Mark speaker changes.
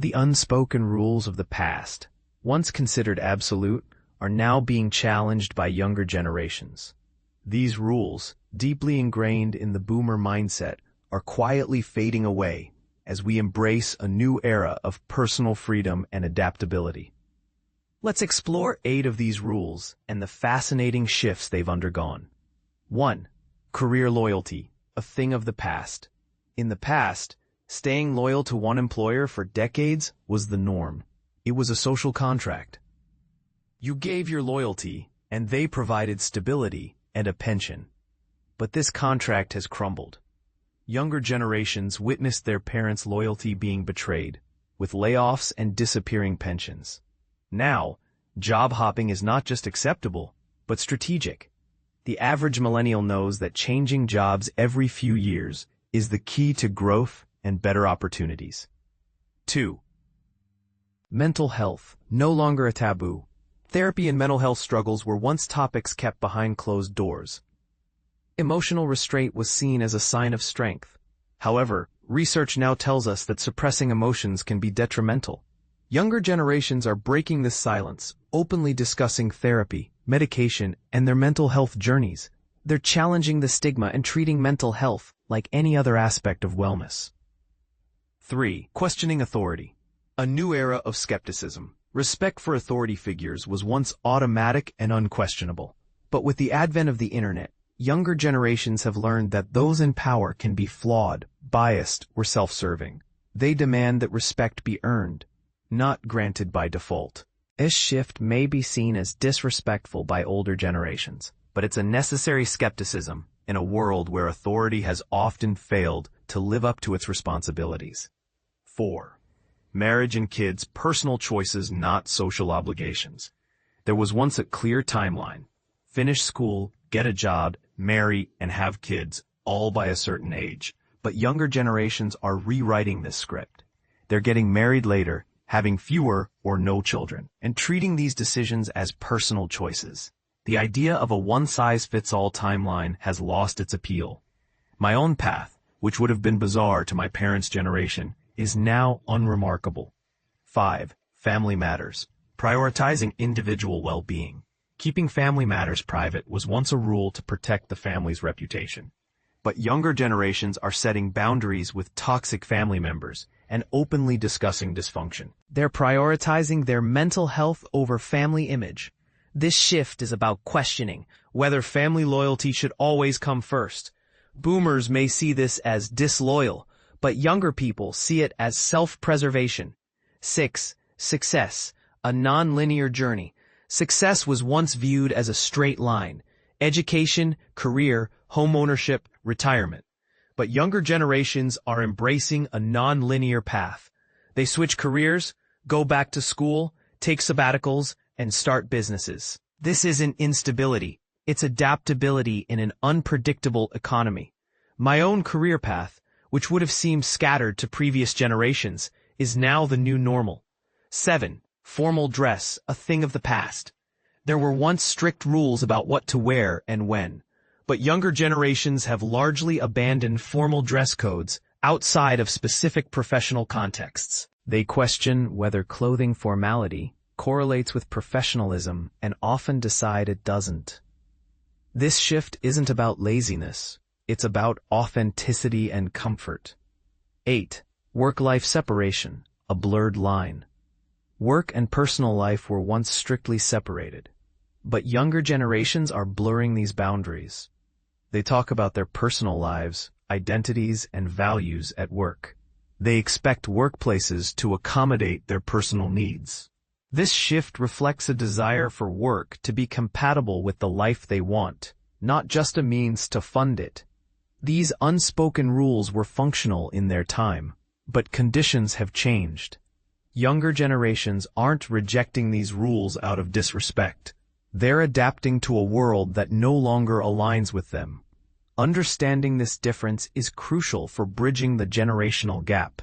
Speaker 1: The unspoken rules of the past, once considered absolute, are now being challenged by younger generations. These rules, deeply ingrained in the boomer mindset, are quietly fading away as we embrace a new era of personal freedom and adaptability. Let's explore 8 of these rules and the fascinating shifts they've undergone. 1. Career loyalty, a thing of the past. In the past, staying loyal to one employer for decades was the norm. It was a social contract. You gave your loyalty, and they provided stability and a pension. But this contract has crumbled. Younger generations witnessed their parents' loyalty being betrayed, with layoffs and disappearing pensions. Now, job hopping is not just acceptable, but strategic. The average millennial knows that changing jobs every few years is the key to growth and better opportunities. 2. Mental health, no longer a taboo. Therapy and mental health struggles were once topics kept behind closed doors. Emotional restraint was seen as a sign of strength. However, research now tells us that suppressing emotions can be detrimental. Younger generations are breaking this silence, openly discussing therapy, medication, and their mental health journeys. They're challenging the stigma and treating mental health like any other aspect of wellness. 3. Questioning authority. A new era of skepticism. Respect for authority figures was once automatic and unquestionable. But with the advent of the internet, younger generations have learned that those in power can be flawed, biased, or self-serving. They demand that respect be earned, not granted by default. This shift may be seen as disrespectful by older generations, but it's a necessary skepticism in a world where authority has often failed to live up to its responsibilities. 4. Marriage and kids, personal choices, not social obligations. There was once a clear timeline. Finish school, get a job, marry, and have kids, all by a certain age. But younger generations are rewriting this script. They're getting married later, having fewer or no children, and treating these decisions as personal choices. The idea of a one-size-fits-all timeline has lost its appeal. My own path, which would have been bizarre to my parents' generation, is now unremarkable. 5. Family matters. Prioritizing individual well-being. Keeping family matters private was once a rule to protect the family's reputation. But younger generations are setting boundaries with toxic family members and openly discussing dysfunction. They're prioritizing their mental health over family image. This shift is about questioning whether family loyalty should always come first. Boomers may see this as disloyal, but younger people see it as self-preservation. 6. Success, a non-linear journey. Success was once viewed as a straight line: education, career, homeownership, retirement. But younger generations are embracing a non-linear path. They switch careers, go back to school, take sabbaticals, and start businesses. This isn't instability, it's adaptability in an unpredictable economy. My own career path, which would have seemed scattered to previous generations, is now the new normal. 7. Formal dress, a thing of the past. There were once strict rules about what to wear and when, but younger generations have largely abandoned formal dress codes outside of specific professional contexts. They question whether clothing formality correlates with professionalism and often decide it doesn't. This shift isn't about laziness. It's about authenticity and comfort. 8. Work-life separation, a blurred line. Work and personal life were once strictly separated, but younger generations are blurring these boundaries. They talk about their personal lives, identities, and values at work. They expect workplaces to accommodate their personal needs. This shift reflects a desire for work to be compatible with the life they want, not just a means to fund it. These unspoken rules were functional in their time, but conditions have changed. Younger generations aren't rejecting these rules out of disrespect. They're adapting to a world that no longer aligns with them. Understanding this difference is crucial for bridging the generational gap.